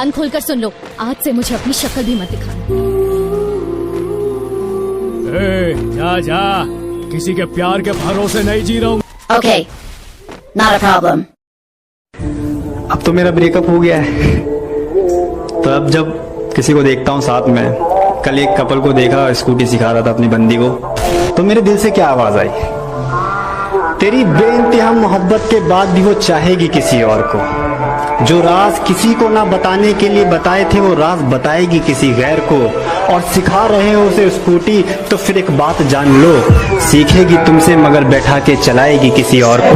कान खोलकर सुन लो, आज से मुझे अपनी शक्ल भी मत दिखाना। जा जा, किसी के प्यार के भरोसे नहीं जी रहा हूँ। Okay, not a problem. अब तो मेरा ब्रेकअप हो गया है, तो अब जब किसी को देखता हूँ साथ में, कल एक कपल को देखा स्कूटी सिखा रहा था अपनी बंदी को, तो मेरे दिल से क्या आवाज आई, तेरी बेइंतहा मोहब्बत के बाद भी वो चाहेगी किसी और को, जो राज किसी को ना बताने के लिए बताए थे वो राज बताएगी किसी गैर को, और सिखा रहे हो उसे स्कूटी तो फिर एक बात जान लो, सीखेगी तुमसे मगर बैठा के चलाएगी किसी और को।